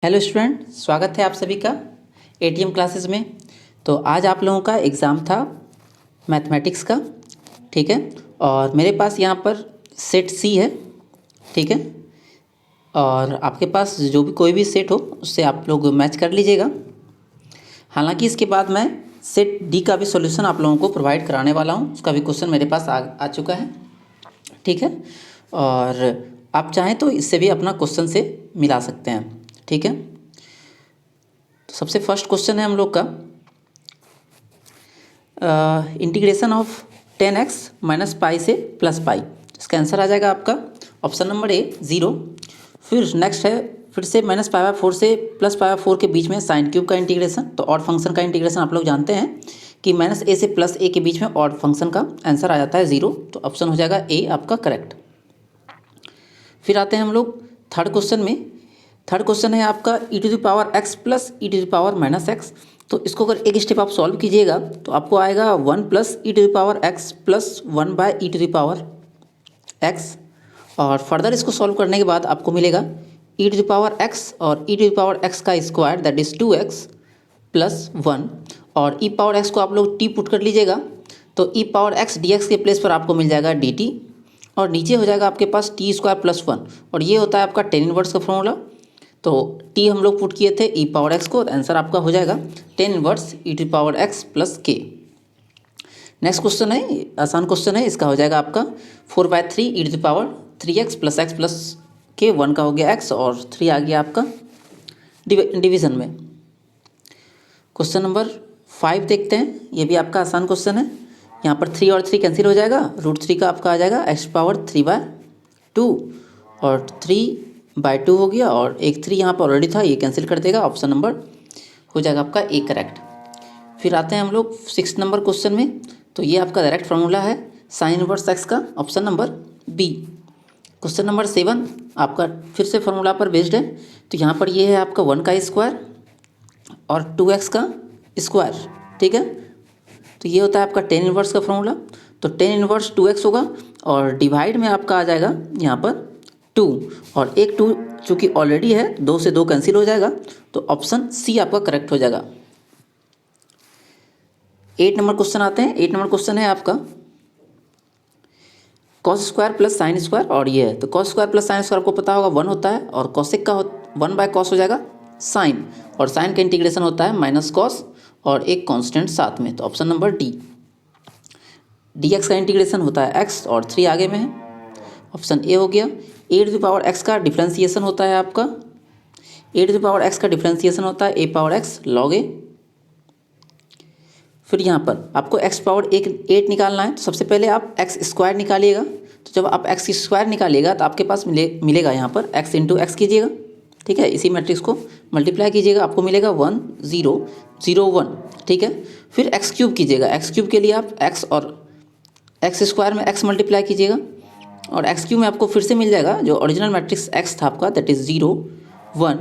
Hello student, स्वागत है आप सभी का एटीएम क्लासेस में। तो आज आप लोगों का एग्ज़ाम था मैथमेटिक्स का, ठीक है। और मेरे पास यहाँ पर सेट सी है, ठीक है। और आपके पास जो भी कोई भी सेट हो उससे आप लोग मैच कर लीजिएगा। हालांकि इसके बाद मैं सेट डी का भी सॉल्यूशन आप लोगों को प्रोवाइड कराने वाला हूँ, उसका भी क्वेश्चन मेरे पास आ चुका है, ठीक है। और आप चाहें तो इससे भी अपना क्वेश्चन से मिला सकते हैं, ठीक है। तो सबसे फर्स्ट क्वेश्चन है हम लोग का integration of 10x minus pi से प्लस पाई। इसका आंसर आ जाएगा आपका ऑप्शन नंबर ए 0। फिर नेक्स्ट है फिर से माइनस पाई बाय 4 से प्लस पाई बाय 4 के बीच में साइन क्यूब का इंटीग्रेशन। तो ऑड फंक्शन का इंटीग्रेशन आप लोग जानते हैं कि माइनस ए से प्लस ए के बीच में ऑड फंक्शन का आंसर आ जाता है 0। तो ऑप्शन हो जाएगा ए आपका करेक्ट। फिर आते हैं हम लोग थर्ड क्वेश्चन में। थर्ड क्वेश्चन है आपका e to the power x plus E to the power minus X. तो इसको अगर एक स्टेप आप सॉल्व कीजिएगा तो आपको आएगा 1 plus E to the power x plus 1 by E to the power x। और फर्दर इसको सॉल्व करने के बाद आपको मिलेगा E to the power x और E to the power x का square that is 2x plus 1। और ई पावर x को आप लोग t पुट कर लीजिएगा तो ई पावर x dx के प्लेस पर आपको मिल जाएगा dt। और नीचे हो जाएगा आपके पास टी स्क्वायर प्लस 1। और ये होता है आपका टेन इनवर्स का फॉर्मूला। तो टी हम लोग पुट किए थे ई पावर एक्स को, आंसर आपका हो जाएगा tan inverse E to power X plus के। नेक्स्ट क्वेश्चन है, आसान क्वेश्चन है, इसका हो जाएगा आपका 4/3 ई टू पावर 3x प्लस के 1 का हो गया x और 3 आ गया आपका डिवीज़न में। क्वेश्चन नंबर 5 देखते हैं, ये भी आपका आसान क्वेश्चन है। यहाँ पर 3 और 3 कैंसिल हो जाएगा, √3 का आपका आ जाएगा x⁻3/2 और 3/2 हो गया और एक 3 यहाँ पर ऑलरेडी था, ये कैंसिल कर देगा। ऑप्शन नंबर हो जाएगा आपका ए करेक्ट। फिर आते हैं हम लोग 6 नंबर क्वेश्चन में। तो ये आपका डायरेक्ट फार्मूला है साइन इनवर्स एक्स का, option number B. Question number 7 आपका फिर से फार्मूला पर बेस्ड है। तो यहाँ पर ये है आपका 1 का स्क्वायर और 2x का स्क्वायर, ठीक है। तो ये होता है आपका टेन इनवर्स का फॉर्मूला। तो टेन इनवर्स 2x होगा और डिवाइड में आपका आ जाएगा यहाँ पर 2 और एक 2 चूँकि ऑलरेडी है, 2 से 2 कैंसिल हो जाएगा। तो ऑप्शन सी आपका करेक्ट हो जाएगा। 8 नंबर क्वेश्चन आते हैं। 8 नंबर क्वेश्चन है आपका cos square plus sine square और ये है। तो cos square plus sine square आपको पता होगा 1 होता है और कॉसेक का 1 बाय कॉस हो जाएगा साइन, और साइन का इंटीग्रेशन होता है माइनस कॉस और एक कांस्टेंट साथ में। तो ऑप्शन नंबर डी, dx का इंटीग्रेशन होता है x और 3 आगे में है, ऑप्शन ए हो गया। ए टू द पावर x का डिफ्रेंसिएशन होता है आपका, ए टू द पावर x का डिफ्रेंसिएशन होता है a power x log a। फिर यहाँ पर आपको x पावर 8 निकालना है। तो सबसे पहले आप x स्क्वायर निकालिएगा। तो जब आप x स्क्वायर निकालिएगा तो आपके पास मिलेगा यहाँ पर x इंटू एक्स कीजिएगा, ठीक है। इसी मैट्रिक्स को मल्टीप्लाई कीजिएगा, आपको मिलेगा 1 0 0 1, ठीक है। फिर एक्स क्यूब कीजिएगा, एक्स क्यूब के लिए आप x और एक्स स्क्वायर में x मल्टीप्लाई कीजिएगा और एक्स क्यूब में आपको फिर से मिल जाएगा जो ओरिजिनल मैट्रिक्स x था आपका, दैट इज़ 0 1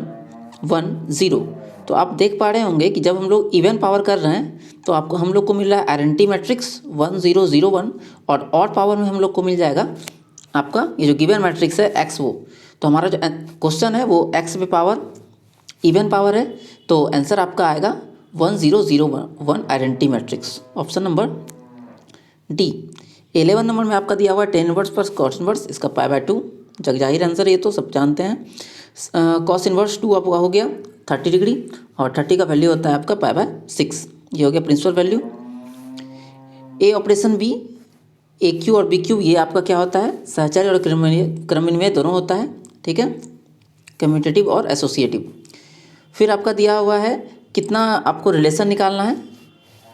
1 0। तो आप देख पा रहे होंगे कि जब हम लोग इवन पावर कर रहे हैं तो आपको हम लोग को मिल रहा है आइडेंटिटी मैट्रिक्स 1 0 0 1 और ऑड पावर में हम लोग को मिल जाएगा आपका ये जो गिवन मैट्रिक्स है x वो। तो हमारा जो क्वेश्चन है वो x पे पावर इवन पावर है, तो आंसर आपका आएगा 1 0 0 1 identity matrix, option number D. 11 number में आपका दिया हुआ है टेन इनवर्स पर कॉस इनवर्स, इसका π/2 जगजाहिर आंसर, ये तो सब जानते हैं। कॉस इनवर्स 2 आपका हो गया 30 डिग्री और 30 का वैल्यू होता है आपका π/6, ये हो गया प्रिंसिपल वैल्यू। ए ऑपरेशन बी, ए क्यू और बी क्यू ये आपका क्या होता है, सहचारी और क्रमविनिमय दोनों होता है, ठीक है, कम्यूटेटिव और एसोसिएटिव। फिर आपका दिया हुआ है कितना आपको रिलेशन निकालना है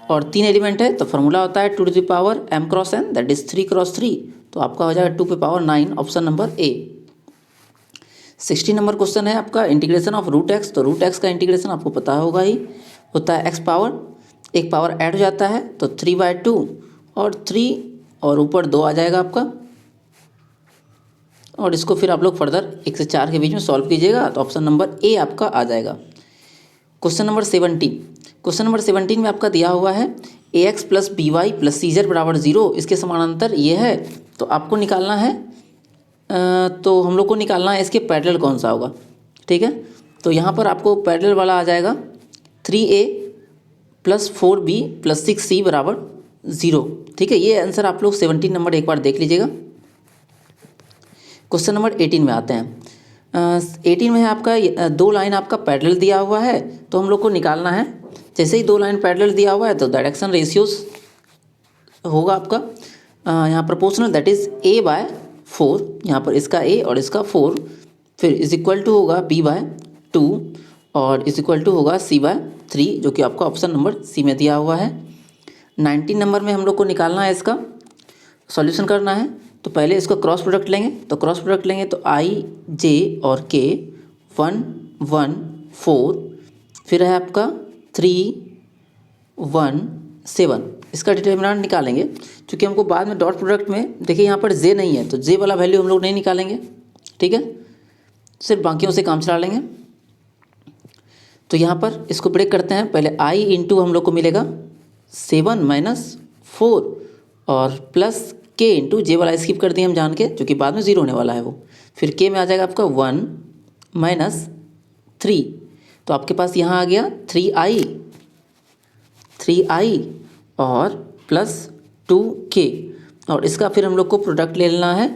और 3 एलिमेंट है। तो फार्मूला होता है 2 to the power m cross n that is 3 cross 3। तो आपका हो जाएगा 2 पे power 9, option number A. 16 number question है आपका इंटीग्रेशन ऑफ √x। तो √x का इंटीग्रेशन आपको पता होगा ही, होता है x पावर, एक पावर ऐड हो जाता है तो 3/2 और 3 और ऊपर 2 आ जाएगा आपका। और इसको फिर आप लोग फर्दर 1 से 4 के बीच में सॉल्व कीजिएगा तो ऑप्शन नंबर ए आपका आ जाएगा। क्वेश्चन नंबर 17, क्वेश्चन नंबर 17 में आपका दिया हुआ है ax plus b y plus c z बराबर 0, इसके समानांतर ये है। तो आपको निकालना है तो हम लोग को निकालना है इसके पैरेलल कौन सा होगा, ठीक है। तो यहाँ पर आपको पैरेलल वाला आ जाएगा 3a + 4b + 6c बराबर 0। ठीक है, ये आंसर आप लोग 17 नंबर एक बार देख लीजिएगा। क्वेश्चन नंबर 18 में आते हैं। 18 में है आपका 2 लाइन आपका पैरेलल दिया हुआ है, तो हम लोग को निकालना है। जैसे ही 2 लाइन पैरेलल दिया हुआ है तो डायरेक्शन रेशियोज होगा आपका यहाँ प्रोपोर्शनल, दैट इज़ a/4। यहाँ पर इसका a और इसका 4, फिर इज इक्वल टू होगा b/2 और इज इक्वल टू होगा c/3, जो कि आपका ऑप्शन नंबर सी में दिया हुआ है। 19 नंबर में हम लोग को निकालना है, इसका सॉल्यूशन करना है। तो पहले इसका क्रॉस प्रोडक्ट लेंगे, तो क्रॉस प्रोडक्ट लेंगे तो i, j और k 1 1 4, फिर है आपका 3 1 7। इसका डिटर्मिनेंट निकालेंगे, क्योंकि हमको बाद में डॉट प्रोडक्ट में देखिए यहाँ पर जे नहीं है, तो जे वाला वैल्यू हम लोग नहीं निकालेंगे। ठीक है, सिर्फ बाकियों से काम चला लेंगे। तो यहाँ पर इसको ब्रेक करते हैं। पहले i इंटू हम लोग को मिलेगा 7 - 4 और प्लस k इंटू जे वाला स्किप कर दिए हम जान के, क्योंकि बाद में 0 होने वाला है वो। फिर k में आ जाएगा आपका 1 - 3, तो आपके पास यहाँ आ गया 3i और प्लस 2k, और इसका फिर हम लोग को प्रोडक्ट ले लेना है।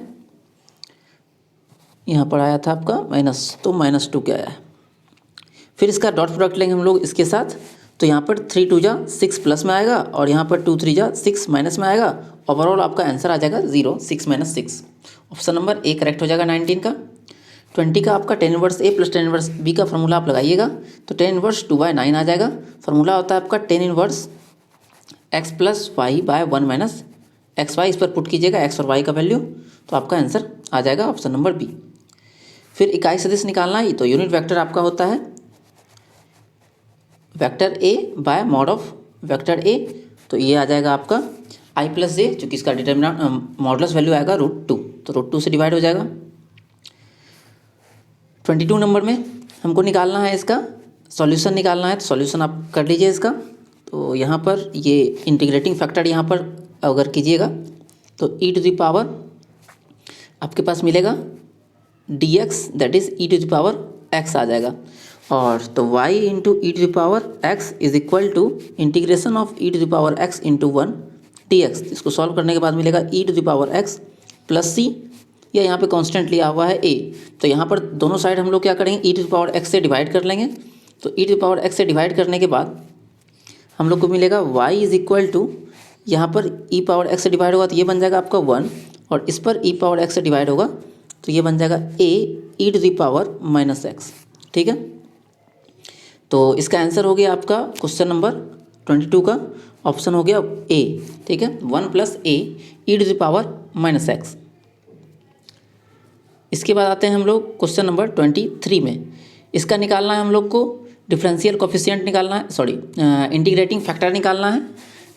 यहाँ पर आया था आपका माइनस, तो -2 क्या आया है। फिर इसका डॉट प्रोडक्ट लेंगे हम लोग इसके साथ, तो यहाँ पर 3 2 जा 6 प्लस में आएगा और यहाँ पर 2 3 जा 6 माइनस में आएगा। ओवरऑल आपका आंसर आ जाएगा 0, 6 - 6। ऑप्शन नंबर ए करेक्ट हो जाएगा 19 का। 20 का आपका tan inverse a + tan inverse b का फॉर्मूला आप लगाइएगा, तो tan इनवर्स 2/9 आ जाएगा। फॉर्मूला होता है आपका tan inverse x + y/1 - xy। इस पर पुट कीजिएगा x और y का वैल्यू, तो आपका आंसर आ जाएगा ऑप्शन नंबर बी। फिर इकाई सदिश निकालना है, तो यूनिट वेक्टर आपका होता है vector a bye mod of vector a, तो ये आ जाएगा आपका i + j, चूँकि इसका डिटर्मिनेंट मॉडुलस वैल्यू आएगा √2, तो √2 से डिवाइड हो जाएगा। 22 नंबर में हमको निकालना है, इसका सॉल्यूशन निकालना है, तो सॉल्यूशन आप कर लीजिए इसका। तो यहाँ पर ये इंटीग्रेटिंग फैक्टर यहाँ पर अगर कीजिएगा तो e⁻ आपके पास मिलेगा dx, दैट इज़ e⁻x आ जाएगा। और तो y into e⁻x is equal to integration of e⁻x into 1 dx। इसको सॉल्व करने के बाद मिलेगा e⁻x + c, या यहाँ पे कांस्टेंट लिया हुआ है a, तो यहाँ पर दोनों साइड हम लोग क्या करेंगे e⁻x से डिवाइड कर लेंगे। तो e⁻x से डिवाइड करने के बाद हम लोग को मिलेगा y इज इक्वल टू, यहाँ पर e⁻x से डिवाइड होगा तो ये बन जाएगा आपका 1, और इस पर e⁻x से डिवाइड होगा तो ये बन जाएगा a e⁻−x। ठीक है, तो इसका आंसर हो गया आपका क्वेश्चन नंबर 22 का ऑप्शन हो गया ए। ठीक है, 1 + a e⁻−x। इसके बाद आते हैं हम लोग क्वेश्चन नंबर 23 में। इसका निकालना है हम लोग को डिफरेंशियल कोफिशिएंट निकालना है, सॉरी इंटीग्रेटिंग फैक्टर निकालना है।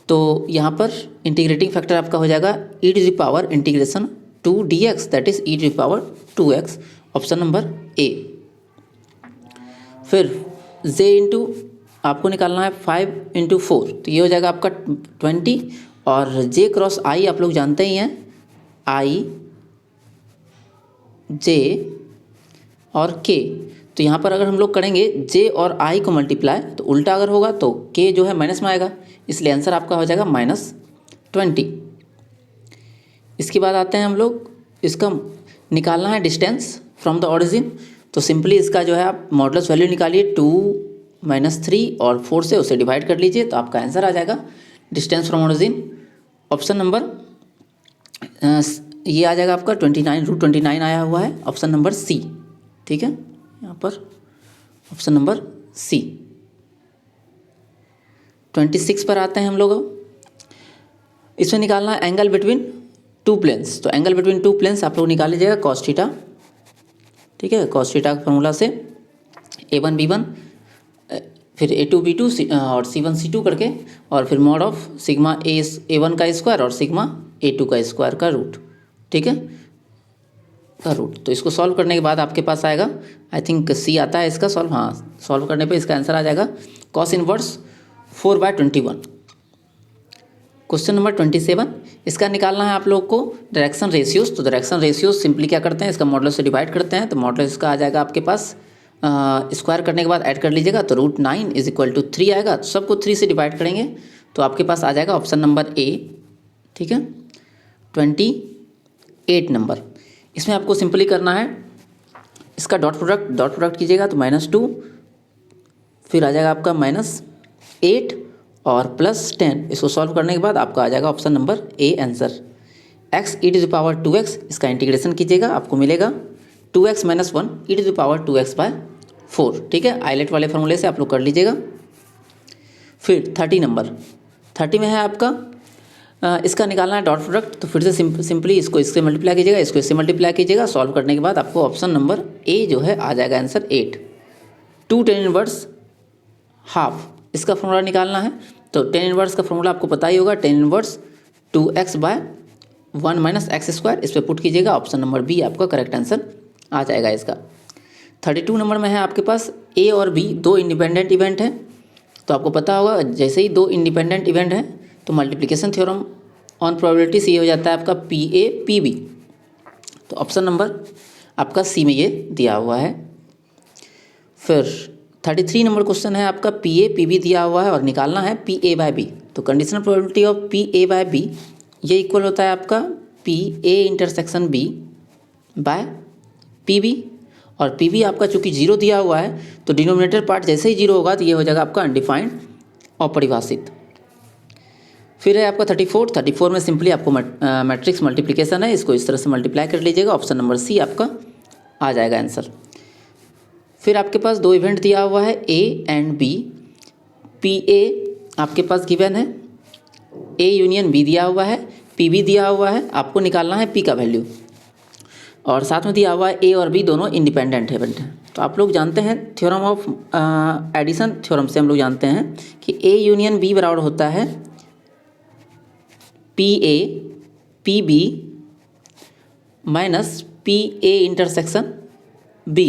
तो यहाँ पर इंटीग्रेटिंग फैक्टर आपका हो जाएगा e⁻² 2 dx, that is e⁻2x, option number ए। फिर j इंटू आपको निकालना है 5 × 4, तो ये हो जाएगा आपका 20, और j क्रॉस i आप लोग जानते ही हैं, i j और k। तो यहाँ पर अगर हम लोग करेंगे j और i को मल्टीप्लाई, तो उल्टा अगर होगा तो k जो है माइनस में आएगा, इसलिए आंसर आपका हो जाएगा -20। इसके बाद आते हैं हम लोग, इसका निकालना है डिस्टेंस फ्रॉम द ऑरिजिन। तो सिंपली इसका जो है आप मॉडुलस वैल्यू निकालिए 2 - 3 और 4 से उसे डिवाइड कर लीजिए, तो आपका आंसर आ जाएगा distance from origin. Option number ये आ जाएगा आपका 29, √29 आया हुआ है, ऑप्शन नंबर सी। ठीक है, यहाँ पर ऑप्शन नंबर सी। 26 पर आते हैं हम लोग। इसमें निकालना है एंगल बिटवीन 2 प्लेन्स। तो एंगल बिटवीन 2 प्लेन्स आप लोग निकाल लीजिएगा cos थीटा। ठीक है, cos थीटा का फॉर्मूला से a1 b1 फिर a2 b2 और c1 c2 करके, और फिर मॉड ऑफ सिग्मा a1 का स्क्वायर और सिग्मा a2 का स्क्वायर का रूट। ठीक है, का रूट। तो इसको सॉल्व करने के बाद आपके पास आएगा, आई थिंक सी आता है इसका सॉल्व, हाँ सॉल्व करने पे इसका आंसर आ जाएगा cos इनवर्स 4/21। क्वेश्चन नंबर 27, इसका निकालना है आप लोग को डायरेक्शन रेशियोज। तो डायरेक्शन रेशियोज सिंपली क्या करते हैं, इसका मॉडुलस से डिवाइड करते हैं, तो मॉडुलस इसका आ जाएगा आपके पास स्क्वायर करने के बाद ऐड कर लीजिएगा तो √9 इज इक्वल टू 3 आएगा। तो सबको 3 से डिवाइड करेंगे तो आपके पास आ जाएगा ऑप्शन नंबर ए, ठीक है, 28 नंबर। इसमें आपको सिंपली करना है इसका डॉट प्रोडक्ट कीजिएगा तो -2, फिर आ जाएगा आपका -8 और +10। इसको सॉल्व करने के बाद आपका आ जाएगा option number A answer. x e⁻²x इसका इंटीग्रेशन कीजिएगा, आपको मिलेगा 2x - 1 e⁻²x/4, ठीक है। आइलेट वाले फॉर्मूले से आप लोग कर लीजिएगा। फिर 30 नंबर, 30 में है आपका इसका निकालना है डॉट प्रोडक्ट, तो फिर से सिंपली इसको इससे मल्टीप्लाई कीजिएगा, इसको इससे मल्टीप्लाई कीजिएगा। सॉल्व करने के बाद आपको ऑप्शन नंबर ए जो है आ जाएगा आंसर 8। 2 tan इनवर्स हाफ इसका फॉर्मूला निकालना है, तो tan इनवर्स का फॉर्मूला आपको पता ही होगा, tan इनवर्स 2x/1 - x²। इस पर पुट कीजिएगा, ऑप्शन नंबर बी आपका करेक्ट आंसर आ जाएगा इसका। 32 नंबर में है आपके पास ए और बी 2 इंडिपेंडेंट इवेंट हैं, तो आपको पता होगा जैसे ही 2 इंडिपेंडेंट इवेंट हैं तो मल्टीप्लिकेशन थ्योरम ऑन प्रोबेबिलिटी से ये हो जाता है आपका PA PB। तो ऑप्शन नंबर आपका सी में ये दिया हुआ है। फिर 33 नंबर क्वेश्चन है आपका PA PB दिया हुआ है और निकालना है PA/B। तो कंडीशनल प्रोबेबिलिटी ऑफ PA/B ये इक्वल होता है आपका PA/PB, और PB आपका चूंकि 0 दिया हुआ है तो डिनोमिनेटर पार्ट जैसे ही 0 होगा तो ये हो जाएगा आपका अनडिफाइंड, अपरिभाषित। फिर है आपका 34 में सिंपली आपको मैट्रिक्स मल्टीप्लिकेशन है, इसको इस तरह से मल्टीप्लाई कर लीजिएगा, ऑप्शन नंबर सी आपका आ जाएगा आंसर। फिर आपके पास 2 इवेंट दिया हुआ है A एंड B। PA आपके पास गिवन है, A यूनियन B दिया हुआ है, PB दिया हुआ है, आपको निकालना है P का वैल्यू, और साथ में दिया हुआ है A और B दोनों इंडिपेंडेंट इवेंट हैं। तो आप लोग जानते हैं थ्योरम ऑफ एडिशन थ्योरम से हम लोग जानते हैं कि A यूनियन B बराबर होता है PA PB minus PA intersection B।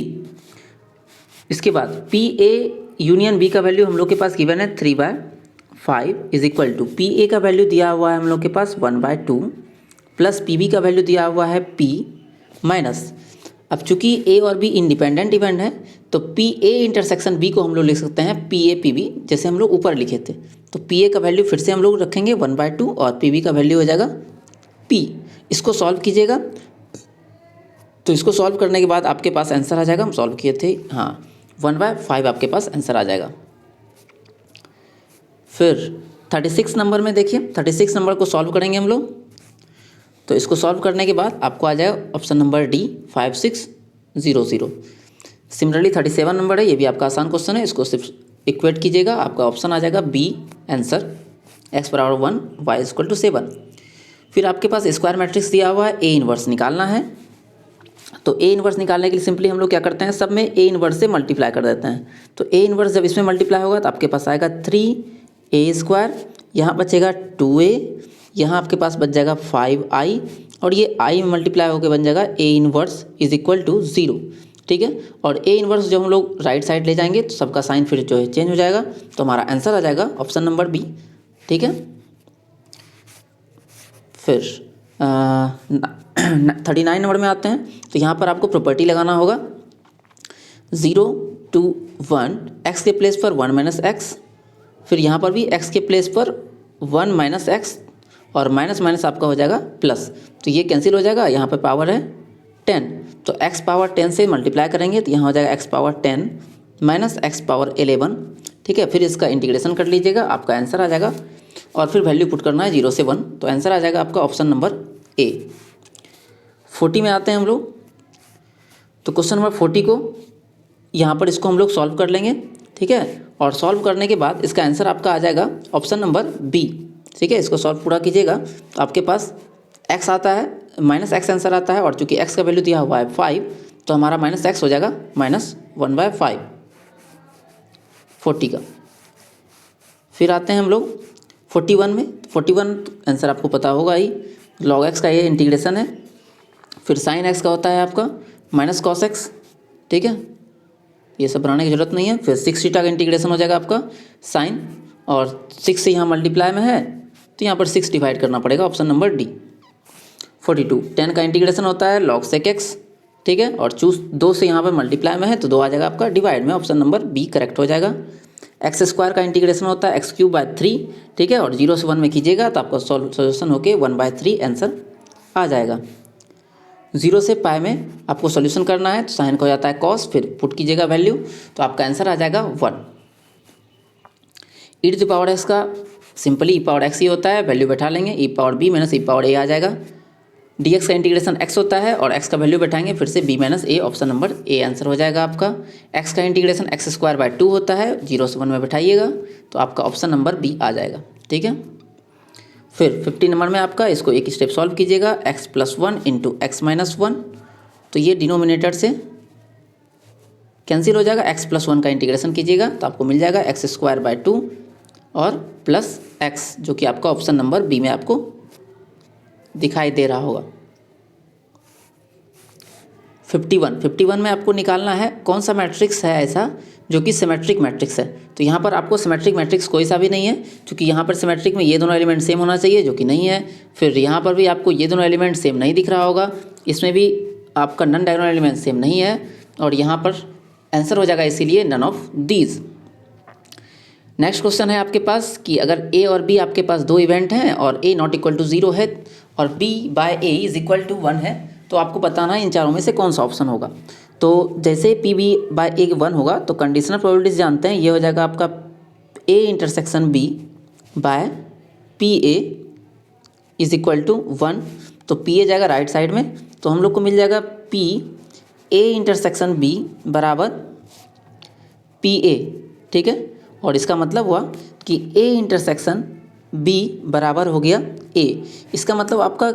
इसके बाद PA यूनियन B का वैल्यू हम लोग के पास गिवन है 3/5 इज इक्वल टू PA का वैल्यू दिया हुआ है हम लोग के पास 1/2 प्लस PB का वैल्यू दिया हुआ है P माइनस, अब चूंकि A और B इंडिपेंडेंट इवेंट है तो PA इंटरसेक्शन B को हम लोग लिख सकते हैं PA PB, जैसे हम लोग ऊपर लिखे थे। तो PA का वैल्यू फिर से हम लोग रखेंगे 1/2 और PB का वैल्यू हो जाएगा P। इसको सॉल्व कीजिएगा, तो इसको सॉल्व करने के बाद आपके पास आंसर आ जाएगा, हम सॉल्व किए थे, हाँ 1/5 आपके पास आंसर आ जाएगा। फिर 36 नंबर में देखिए, 36 नंबर को सॉल्व करेंगे हम लोग, तो इसको सॉल्व करने के बाद आपको आ जाएगा option number D 5600। Similarly 37 number है, ये भी आपका आसान क्वेश्चन है, इसको सिर्फ इक्वेट कीजिएगा, आपका ऑप्शन आ जाएगा बी आंसर, x = 1 y = 7। फिर आपके पास स्क्वायर मैट्रिक्स दिया हुआ है, A इनवर्स निकालना है। तो A इनवर्स निकालने के लिए सिंपली हम लोग क्या करते हैं, सब में A इनवर्स से मल्टीप्लाई कर देते हैं। तो A इनवर्स जब इसमें मल्टीप्लाई होगा तो आपके पास आएगा 3A², यहाँ बचेगा 2A, यहाँ आपके पास बच जाएगा 5I, और ये I में मल्टीप्लाई होकर बन जाएगा A inverse is equal to 0, ठीक है। और A इनवर्स जब हम लोग राइट साइड ले जाएंगे तो सबका साइन फिर जो है चेंज हो जाएगा, तो हमारा आंसर आ जाएगा ऑप्शन नंबर बी, ठीक है। फिर 39 नंबर में आते हैं, तो यहाँ पर आपको प्रॉपर्टी लगाना होगा 0 to 1 x के प्लेस पर 1 - x, फिर यहाँ पर भी x के प्लेस पर 1 - x, और माइनस माइनस आपका हो जाएगा प्लस, तो ये कैंसिल हो जाएगा, यहाँ पर पावर है 10, तो x पावर 10 से मल्टीप्लाई करेंगे तो यहाँ हो जाएगा x power 10 minus x power 11, ठीक है। फिर इसका इंटीग्रेशन कर लीजिएगा, आपका आंसर आ जाएगा, और फिर वैल्यू पुट करना है 0 से 1, तो आंसर आ जाएगा आपका ऑप्शन नंबर ए। 40 में आते हैं हम लोग, तो क्वेश्चन नंबर 40 को यहाँ पर इसको हम लोग सॉल्व कर लेंगे, ठीक है, और सॉल्व करने के बाद इसका आंसर आपका आ जाएगा ऑप्शन नंबर बी, ठीक है। इसको सॉल्व पूरा कीजिएगा तो आपके पास x आता है, -x आंसर आता है, और चूंकि x का वैल्यू दिया हुआ है 5, तो हमारा -x हो जाएगा -1/5 40 का। फिर आते हैं हम लोग 41 में, 41 आंसर आपको पता होगा ही, log x का ये इंटीग्रेशन है, फिर sin x का होता है आपका -cos x, ठीक है, ये सब बनाने की जरूरत नहीं है। फिर 6 थीटा का इंटीग्रेशन हो जाएगा आपका sin, और 6 से यहाँ मल्टीप्लाई में है तो यहाँ पर 6 डिवाइड करना पड़ेगा, ऑप्शन नंबर डी। 42 10 का इंटीग्रेशन होता है log sec x, ठीक है, और चूज 2 से यहाँ पर मल्टीप्लाई में है तो 2 आ जाएगा आपका, डिवाइड में ऑप्शन नंबर बी करेक्ट हो जाएगा। एक्स स्क्वायर का इंटीग्रेशन होता है एक्स क्यूब बाय 3, ठीक है, और 0 से 1 में कीजिएगा तो आपका सोल्यूशन होके 1/3 आंसर आ जाएगा। 0 से पाई में आपको सोल्यूशन करना है तो साइन का हो जाता है कॉस, फिर पुट कीजिएगा वैल्यू तो आपका आंसर आ जाएगा 1। E to the power X का सिंपली ई पावर एक्स ही होता है, वैल्यू बैठा लेंगे, E power B minus E power A आ जाएगा। डी एक्स का इंटीग्रेशन एक्स होता है और एक्स का वैल्यू बैठाएंगे फिर से B minus A, option number A answer हो जाएगा आपका। एक्स का इंटीग्रेशन एक्स स्क्वायर बाय 2 होता है, 0 से 1 में बैठाइएगा तो आपका ऑप्शन नंबर बी आ जाएगा, ठीक है। फिर 50 नंबर में आपका इसको एक स्टेप सॉल्व कीजिएगा, x + 1 इंटू एक्स माइनस 1, तो ये डिनोमिनेटर से कैंसिल हो जाएगा। x + 1 का इंटीग्रेशन कीजिएगा तो आपको मिल जाएगा एक्स स्क्वायर बाय 2 और प्लस एक्स, जो कि आपका ऑप्शन नंबर बी में आपको दिखाई दे रहा होगा। 51 में आपको निकालना है कौन सा मैट्रिक्स है ऐसा जो कि सिमेट्रिक मैट्रिक्स है। तो यहाँ पर आपको सिमेट्रिक मैट्रिक्स कोई सा भी नहीं है, क्योंकि यहाँ पर सिमेट्रिक में ये दोनों एलिमेंट सेम होना चाहिए जो कि नहीं है। फिर यहाँ पर भी आपको ये दोनों एलिमेंट सेम नहीं दिख रहा होगा, इसमें भी आपका नन डायगोनल एलिमेंट सेम नहीं है, और यहाँ पर आंसर हो जाएगा इसीलिए none of these. Next question है आपके पास कि अगर ए और बी आपके पास 2 इवेंट हैं और ए नॉट इक्वल टू 0 है और B by A is equal to 1 है, तो आपको बताना है इन चारों में से कौन सा ऑप्शन होगा। तो जैसे पी बी बाय ए 1 होगा तो कंडीशनल प्रोबेबिलिटीज जानते हैं, ये हो जाएगा आपका A intersection B by P A is equal to 1। तो पी ए जाएगा राइट साइड में, तो हम लोग को मिल जाएगा पी ए इंटरसेक्शन बी बराबर पी ए, ठीक है। और इसका मतलब हुआ कि ए इंटरसेक्शन बी बराबर हो गया ए। इसका मतलब आपका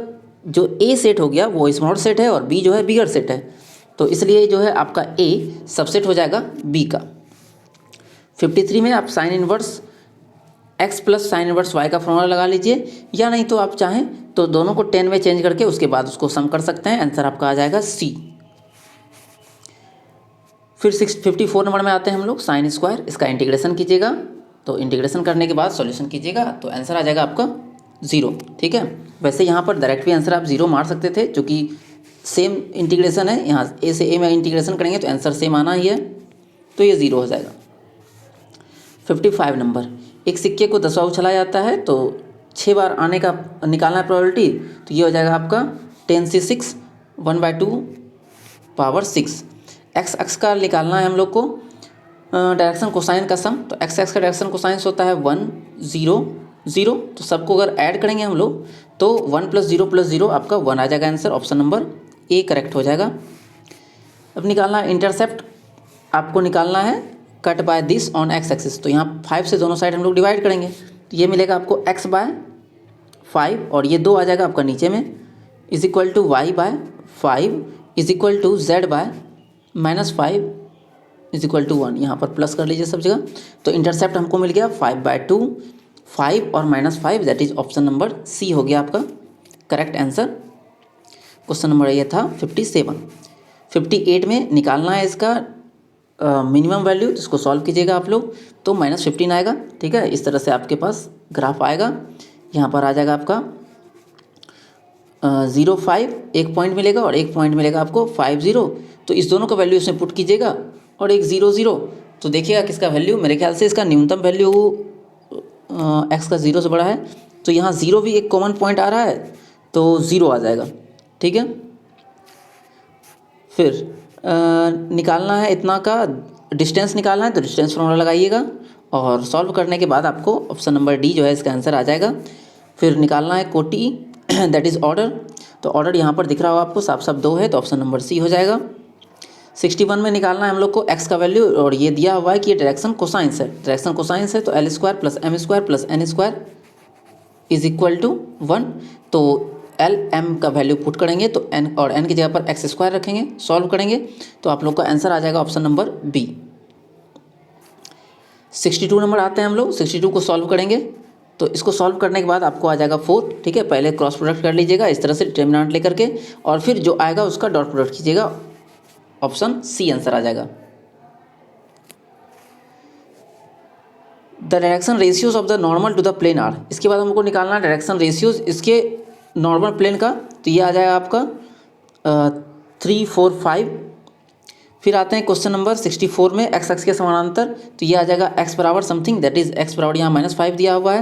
जो ए सेट हो गया वो स्मॉल सेट है और बी जो है बिगर सेट है, तो इसलिए जो है आपका ए सबसेट हो जाएगा बी का। 53 में आप sine inverse X plus sine inverse Y का फॉर्मूला लगा लीजिए, या नहीं तो आप चाहें तो दोनों को 10 में चेंज करके उसके बाद उसको सम कर सकते हैं, आंसर आपका आ जाएगा सी। फिर 54 नंबर में आते हैं हम लोग, साइन स्क्वायर, इसका इंटीग्रेशन कीजिएगा, तो इंटीग्रेशन करने के बाद सॉल्यूशन कीजिएगा तो आंसर आ जाएगा आपका 0, ठीक है। वैसे यहाँ पर डायरेक्ट भी आंसर आप 0 मार सकते थे, जो कि सेम इंटीग्रेशन है, यहाँ ए से ए में इंटीग्रेशन करेंगे तो आंसर सेम आना ही है, तो ये 0 हो जाएगा। 55 नंबर, एक सिक्के को 10 बार उछला जाता है तो 6 बार आने का निकालना है प्रोबेबिलिटी, तो ये हो जाएगा आपका 10 से 6 1/2 पावर 6। एक्स एक्स का निकालना है हम लोग को डायरेक्शन कोसाइन का सम, तो एक्स एक्स का डायरेक्शन कोसाइन होता है 1 0 0, तो सबको अगर ऐड करेंगे हम लोग तो 1 + 0 + 0 आपका 1 आ जाएगा, answer option number A correct हो जाएगा। अब निकालना है इंटरसेप्ट, आपको निकालना है cut by this on x axis, तो यहाँ 5 से दोनों साइड हम लोग डिवाइड करेंगे तो ये मिलेगा आपको x बाय 5 और ये 2 आ जाएगा आपका नीचे में, is equal to Y by 5 is equal to Z by -5 is equal to 1, यहाँ पर प्लस कर लीजिए सब जगह। तो इंटरसेप्ट हमको मिल गया 5/2, 5 और -5, that is option number C हो गया आपका करेक्ट आंसर। क्वेश्चन नंबर ये था 57। 58 में निकालना है इसका मिनिमम वैल्यू, जिसको सॉल्व कीजिएगा आप लोग तो -15 आएगा, ठीक है। इस तरह से आपके पास ग्राफ आएगा, यहाँ पर आ जाएगा आपका 0.5 एक पॉइंट मिलेगा और एक पॉइंट मिलेगा आपको 50, तो इस दोनों का वैल्यू इसमें पुट कीजिएगा और एक 0 0, तो देखिएगा किसका वैल्यू, मेरे ख्याल से इसका न्यूनतम वैल्यू एक्स का 0 से बड़ा है, तो यहाँ 0 भी एक कॉमन पॉइंट आ रहा है तो 0 आ जाएगा, ठीक है। फिर निकालना है इतना का डिस्टेंस निकालना है, तो डिस्टेंस फॉर्मूला लगाइएगा और सॉल्व करने के बाद आपको ऑप्शन नंबर डी जो है इसका आंसर आ जाएगा। फिर निकालना है कोटी दैट इज़ ऑर्डर, तो ऑर्डर यहाँ पर दिख रहा होगा आपको साफ साफ 2 है, तो ऑप्शन नंबर सी हो जाएगा। 61 में निकालना है हम लोग को एक्स का वैल्यू, और ये दिया हुआ है कि ये डायरेक्शन कोसाइंस है, डायरेक्शन कोसाइंस है तो L² + M² + N² is equal to 1, तो L M का वैल्यू पुट करेंगे तो N और N की जगह पर x² रखेंगे, सॉल्व करेंगे तो आप लोग का आंसर आ जाएगा ऑप्शन नंबर बी। 62 नंबर आते हैं हम लोग, 62 को सॉल्व करेंगे तो इसको सॉल्व करने के बाद आपको आ जाएगा 4, ठीक है। पहले क्रॉस प्रोडक्ट कर लीजिएगा इस तरह से डिटर्मिनेंट लेकर के, और फिर जो आएगा उसका डॉट प्रोडक्ट कीजिएगा, ऑप्शन सी आंसर आ जाएगा। The direction ratios of the normal to the plane are, इसके बाद हमको निकालना है डायरेक्शन रेशियोज इसके नॉर्मल प्लेन का, तो ये आ जाएगा आपका 3, 4, 5। फिर आते हैं क्वेश्चन नंबर 64 में एक्स एक्स के समानांतर, तो ये आ जाएगा एक्स बराबर समथिंग, दैट इज एक्स बराबर यहाँ -5 दिया हुआ है।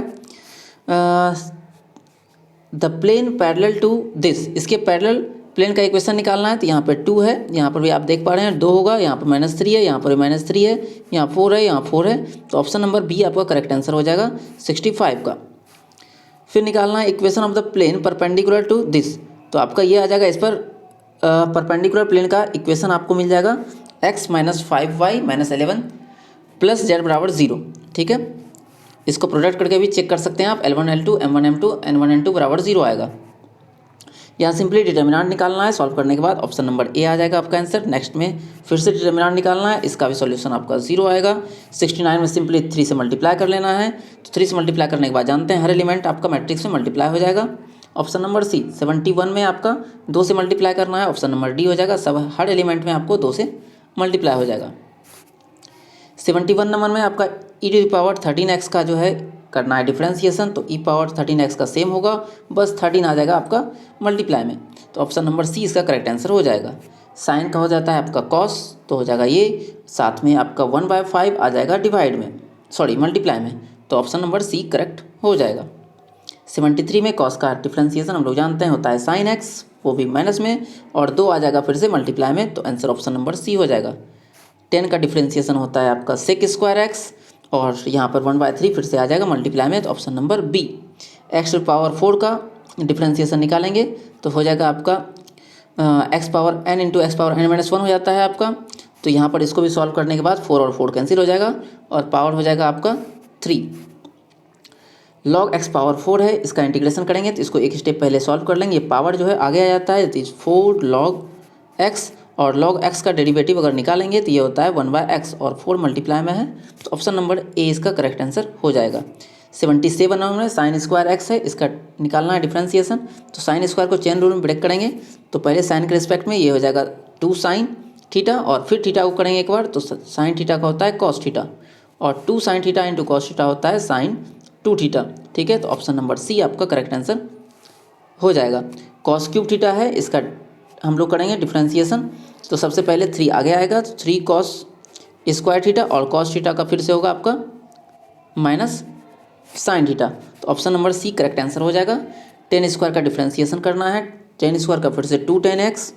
The plane parallel to this, इसके पैरेलल प्लेन का इक्वेशन निकालना है। तो यहाँ पे 2 है, यहाँ पर भी आप देख पा रहे हैं 2 होगा, यहाँ पर -3 है, यहाँ पर भी -3 है, यहाँ 4 है, यहाँ 4 है। तो ऑप्शन नंबर बी आपका करेक्ट आंसर हो जाएगा 65 का। फिर निकालना है equation of the plane perpendicular to this, तो आपका ये आ जाएगा, इस पर परपेंडिकुलर प्लेन का इक्वेशन आपको मिल जाएगा x - 5y - 11 प्लस z बराबर 0। ठीक है, इसको प्रोडक्ट करके भी चेक कर सकते हैं आप, L1 L2 M1 M2 N1 N2 बराबर 0 आएगा। यहाँ सिंपली डिटर्मिनेंट निकालना है, सॉल्व करने के बाद ऑप्शन नंबर ए आ जाएगा आपका आंसर। नेक्स्ट में फिर से डिटर्मिनेंट निकालना है, इसका भी सॉल्यूशन आपका 0 आएगा। 69 में सिंपली 3 से मल्टीप्लाई कर लेना है, तो 3 से मल्टीप्लाई करने के बाद जानते हैं हर एलिमेंट आपका मैट्रिक्स में मल्टीप्लाई हो जाएगा। ऑप्शन नंबर सी। 71 में आपका 2 से मल्टीप्लाई करना है, ऑप्शन नंबर डी हो जाएगा, सब हर एलिमेंट में आपको 2 से मल्टीप्लाई हो जाएगा। 71 नंबर में आपका e⁻13x का जो है करना है डिफ्रेंसिएशन, तो e⁻13x का सेम होगा, बस 13 आ जाएगा आपका मल्टीप्लाई में, तो ऑप्शन नंबर सी इसका करेक्ट आंसर हो जाएगा। साइन का हो जाता है आपका कॉस, तो हो जाएगा ये, साथ में आपका 1/5 आ जाएगा डिवाइड में, सॉरी मल्टीप्लाई में, तो ऑप्शन नंबर सी करेक्ट हो जाएगा। 73 में कॉस का डिफ्रेंसिएशन हम लोग जानते हैं होता है साइन एक्स, वो भी माइनस में, और 2 आ जाएगा फिर से मल्टीप्लाई में, तो आंसर ऑप्शन नंबर सी हो जाएगा। 10 का डिफ्रेंसिएशन होता है आपका सेक स्क्वायर एक्स, और यहाँ पर 1/3 फिर से आ जाएगा मल्टीप्लाई में, तो ऑप्शन नंबर बी। x⁴ का डिफ्रेंसिएशन निकालेंगे तो हो जाएगा आपका x⁴n × x⁴n-1 हो जाता है आपका, तो यहाँ पर इसको भी सॉल्व करने के बाद 4 और 4 कैंसिल हो जाएगा, और पावर हो जाएगा आपका 3। log x⁴ है, इसका इंटीग्रेशन करेंगे तो इसको एक स्टेप पहले सॉल्व कर लेंगे, ये पावर जो है आगे आ जाता है, 4 log x, और log x का डेरिवेटिव अगर निकालेंगे तो ये होता है 1/x, और 4 मल्टीप्लाई में है, तो ऑप्शन नंबर ए इसका करेक्ट आंसर हो जाएगा। 77 नंबर में साइन स्क्वायर एक्स है, इसका निकालना है डिफ्रेंसिएशन, तो साइन स्क्वायर को चेन रूल में ब्रेक करेंगे, तो पहले साइन के रिस्पेक्ट में ये हो जाएगा 2 sin थीटा, और फिर थीटा को करेंगे एक बार, तो साइन थीटा का होता है कॉस थीटा, और 2 sin थीटा × cos थीटा होता है साइन 2 थीटा। ठीक है, तो ऑप्शन नंबर सी आपका करेक्ट आंसर हो जाएगा। cos³ थीटा है, इसका हम लोग करेंगे डिफ्रेंसिएशन, तो सबसे पहले 3 आगे आएगा, तो 3 cos स्क्वायर थीटा, और cos थीटा का फिर से होगा आपका माइनस साइन थीटा, तो option number C correct answer हो जाएगा। 10 स्क्वायर का डिफ्रेंसिएशन करना है, 10 स्क्वायर का फिर से 2 10x,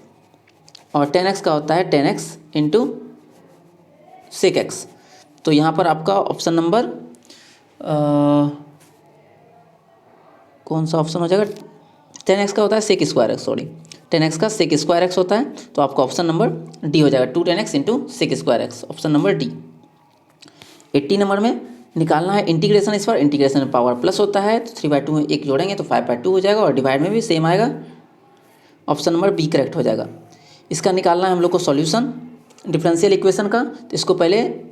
और 10x का होता है 10x × sec x, तो यहाँ पर आपका ऑप्शन नंबर कौन सा ऑप्शन हो जाएगा, 10x का होता है सेक स्क्वायर एक्स, सॉरी 10x का सेक स्क्वायर एक्स होता है, तो आपका ऑप्शन नंबर डी हो जाएगा, 2 10x × sec square X, option number D. 80 number में निकालना है इंटीग्रेशन, इस पर इंटीग्रेशन में पावर प्लस होता है, तो 3/2 में 1 जोड़ेंगे तो 5/2 हो जाएगा, और डिवाइड में भी सेम आएगा, ऑप्शन नंबर बी करेक्ट हो जाएगा। इसका निकालना है हम लोग को सॉल्यूशन डिफरेंशियल इक्वेशन का, तो इसको पहले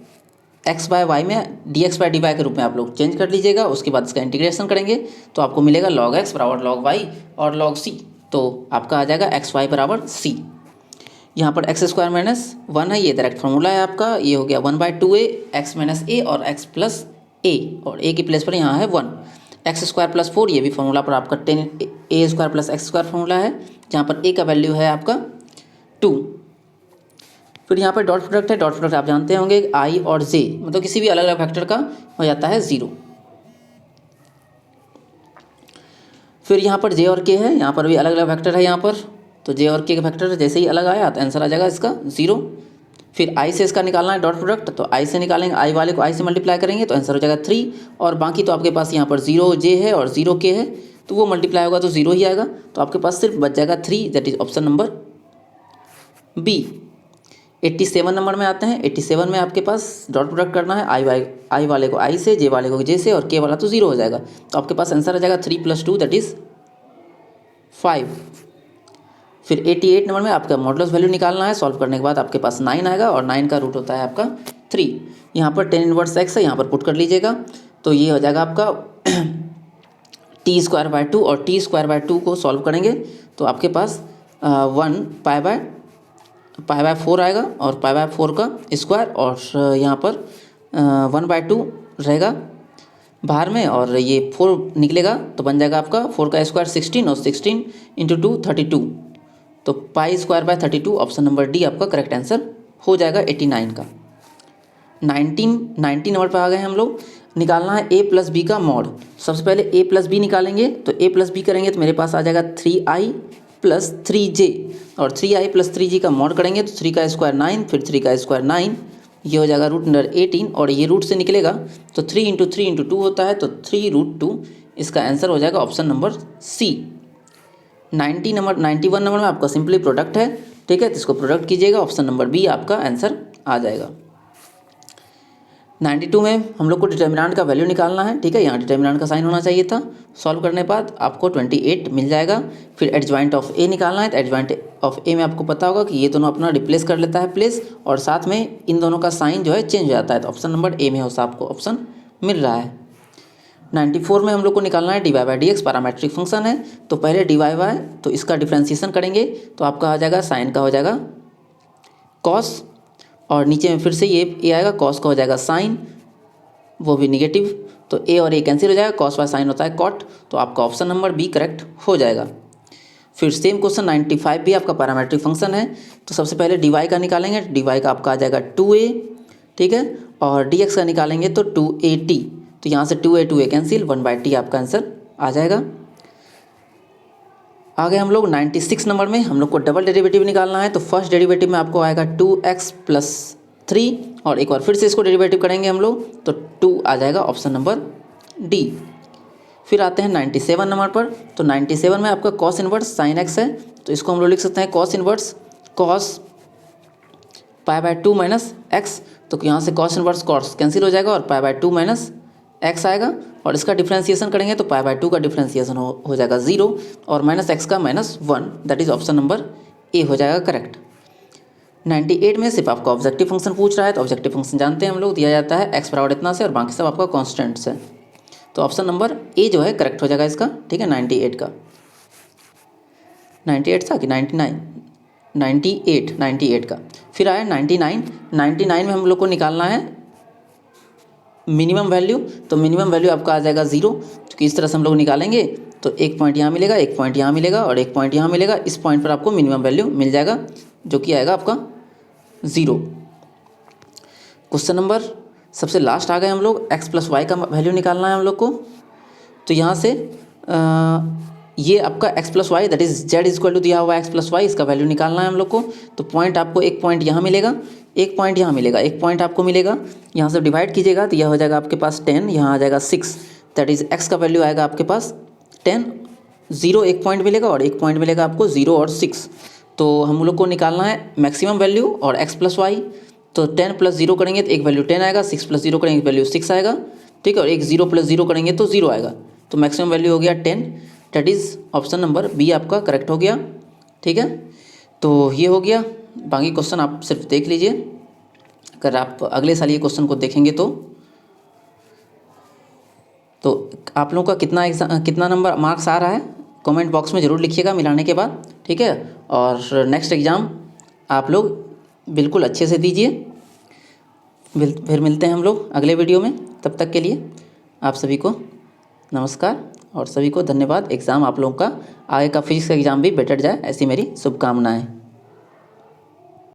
x/y में dx/dy के रूप में आप लोग चेंज कर लीजिएगा, उसके बाद इसका इंटीग्रेशन करेंगे तो आपको मिलेगा log x बराबर log y और log c, तो आपका आ जाएगा xy बराबर c। यहाँ पर x² - 1 है, ये डायरेक्ट फार्मूला है आपका, ये हो गया 1/2a x - a और x + a, और a की प्लेस पर यहाँ है 1, x² + 4, ये भी फार्मूला पर आपका 10a² + x² फार्मूला है, जहाँ पर a का वैल्यू है आपका 2। फिर यहाँ पर डॉट प्रोडक्ट है, डॉट प्रोडक्ट आप जानते होंगे i और j, मतलब किसी भी अलग अलग फैक्टर का हो जाता है 0। फिर यहाँ पर j और k है, यहाँ पर भी अलग अलग फैक्टर है यहाँ पर, तो j और k का फैक्टर जैसे ही अलग आया तो आंसर आ जाएगा इसका 0। फिर i से इसका निकालना है डॉट प्रोडक्ट, तो i से निकालेंगे, i वाले को i से मल्टीप्लाई करेंगे तो आंसर हो जाएगा 3, और बाकी तो आपके पास यहाँ पर 0j है और 0k है, तो वो मल्टीप्लाई होगा तो 0 ही आएगा, तो आपके पास सिर्फ बच जाएगा 3, that is option number B. 87 number में आते हैं। 87 में आपके पास डॉट प्रोडक्ट करना है, आई वाले को आई से, जे वाले को जे से, और के वाला तो 0 हो जाएगा, तो आपके पास आंसर आ जाएगा 3 + 2 दैट इज़ 5। फिर 88 नंबर में आपका मॉडुलस वैल्यू निकालना है, सॉल्व करने के बाद आपके पास 9 आएगा, और 9 का रूट होता है आपका 3। यहाँ पर tan इनवर्स x है, यहाँ पर पुट कर लीजिएगा, तो ये हो जाएगा आपका t² 2, और t² 2 को सॉल्व करेंगे तो आपके पास 1 π/4 आएगा, और π/4 का स्क्वायर, और यहाँ पर 1/2 रहेगा बाहर में, और ये 4 निकलेगा तो बन जाएगा आपका 4 का स्क्वायर 16, और 16 × 2 32, तो pi square by 32 option number D आपका करेक्ट आंसर हो जाएगा 89 का। 19 नंबर पर आ गए हम लोग। निकालना है ए प्लस बी का मॉड। सबसे पहले ए प्लस बी निकालेंगे, तो ए प्लस बी करेंगे तो मेरे पास आ जाएगा 3i प्लस 3j, और 3i प्लस 3j का मॉड करेंगे तो 3 का स्क्वायर 9, फिर 3 का स्क्वायर 9, ये हो जाएगा रूट अंडर 18, और ये रूट से निकलेगा तो 3 इंटू 3 इंटू 2 होता है, तो 3 रूट 2, इसका आंसर हो जाएगा ऑप्शन नंबर सी। 91 नंबर में आपका सिंपली प्रोडक्ट है, ठीक है, तो इसको प्रोडक्ट कीजिएगा, ऑप्शन नंबर बी आपका आंसर आ जाएगा। 92 में हम लोग को डिटर्मिनेंट का वैल्यू निकालना है, ठीक है, यहाँ डिटर्मिनेंट का साइन होना चाहिए था। सॉल्व करने के बाद आपको 28 मिल जाएगा। फिर एडजॉइंट ऑफ ए निकालना है, तो एडजॉइंट ऑफ ए में आपको पता होगा कि ये दोनों अपना रिप्लेस कर लेता है प्लेस, और साथ में इन दोनों का साइन जो है चेंज हो जाता है, तो ऑप्शन नंबर ए में हो आपको ऑप्शन मिल रहा है। 94 में हम लोग को निकालना है D Y by D X, parametric function है, तो पहले डी वाई वाई, तो इसका डिफ्रेंसिएशन करेंगे तो आपका आ जाएगा साइन का हो जाएगा कॉस, और नीचे में फिर से ये आएगा कॉस का हो जाएगा साइन, वो भी निगेटिव, तो ए और ए कैंसिल हो जाएगा, कॉस बाय साइन होता है कॉट, तो आपका ऑप्शन नंबर बी करेक्ट हो जाएगा। फिर सेम क्वेश्चन 95 भी आपका पैरामेट्रिक फंक्शन है, तो सबसे पहले डी वाई का निकालेंगे, डी वाई का आपका आ जाएगा 2a, ठीक है, और डी एक्स का निकालेंगे तो 2at, तो यहाँ से 2a कैंसिल, 1/t आपका आंसर आ जाएगा। आगे हम लोग 96 नंबर में हम लोग को डबल डेरिवेटिव निकालना है, तो फर्स्ट डेरिवेटिव में आपको आएगा 2x प्लस 3, और एक बार फिर से इसको डेरिवेटिव करेंगे हम लोग तो 2 आ जाएगा, ऑप्शन नंबर डी। फिर आते हैं 97 नंबर पर, तो 97 में आपका कॉस इनवर्स साइन एक्स है, तो इसको हम लोग लिख सकते हैं cos inverse cos pi by 2 minus X, तो यहाँ से कॉस इनवर्स कॉस कैंसिल हो जाएगा और पाई बाय 2 माइनस एक्स आएगा, और इसका डिफ्रेंसिएशन करेंगे तो पाई बाय 2 का डिफ्रेंसिएशन हो जाएगा 0, और माइनस एक्स का -1, दैट इज ऑप्शन नंबर ए हो जाएगा करेक्ट। 98 में सिर्फ आपका ऑब्जेक्टिव फंक्शन पूछ रहा है, तो ऑब्जेक्टिव फंक्शन जानते हैं हम लोग, दिया जाता है एक्स बराबर इतना से, और बाकी सब आपका कॉन्स्टेंट्स है, तो ऑप्शन नंबर ए जो है करेक्ट हो जाएगा इसका, ठीक है। 98 का 98 था कि 99, 98 का। फिर आया 99 में हम लोग को निकालना है मिनिमम वैल्यू, तो मिनिमम वैल्यू आपका आ जाएगा 0, क्योंकि इस तरह से हम लोग निकालेंगे तो एक पॉइंट यहाँ मिलेगा, एक पॉइंट यहाँ मिलेगा, और एक पॉइंट यहाँ मिलेगा, इस पॉइंट पर आपको मिनिमम वैल्यू मिल जाएगा जो कि आएगा आपका 0। क्वेश्चन नंबर सबसे लास्ट आ गए हम लोग, x प्लस वाई का वैल्यू निकालना है हम लोग को, तो यहाँ से ये आपका x plus y that is z equal to दिया हुआ x प्लस वाई, इसका वैल्यू निकालना है हम लोग को, तो पॉइंट आपको एक पॉइंट यहाँ मिलेगा, एक पॉइंट यहाँ मिलेगा, एक पॉइंट आपको मिलेगा, यहाँ से डिवाइड कीजिएगा तो यह हो जाएगा आपके पास 10, यहाँ आ जाएगा 6, दैट इज x का वैल्यू आएगा आपके पास 10, 0 एक पॉइंट मिलेगा, और एक पॉइंट मिलेगा आपको 0 और 6, तो हम लोग को निकालना है मैक्सिमम वैल्यू और x प्लस वाई, तो 10 प्लस 0 करेंगे तो एक वैल्यू 10 आएगा, 6 प्लस 0 करेंगे वैल्यू 6 आएगा, ठीक है, और एक 0 प्लस 0 करेंगे तो 0 आएगा, तो मैक्सिमम वैल्यू हो गया 10, that is option number B आपका करेक्ट हो गया, ठीक है। तो ये हो गया, बाकी क्वेश्चन आप सिर्फ देख लीजिए, अगर आप अगले साल ये क्वेश्चन को देखेंगे तो आप लोगों का कितना नंबर मार्क्स आ रहा है कमेंट बॉक्स में ज़रूर लिखिएगा मिलाने के बाद, ठीक है, और नेक्स्ट एग्ज़ाम आप लोग बिल्कुल अच्छे से दीजिए। फिर मिलते हैं हम लोग अगले वीडियो में, तब तक के लिए आप सभी को नमस्कार और सभी को धन्यवाद। एग्ज़ाम आप लोगों का आगे का फिजिक्स का एग्ज़ाम भी बेटर जाए, ऐसी मेरी शुभकामनाएं।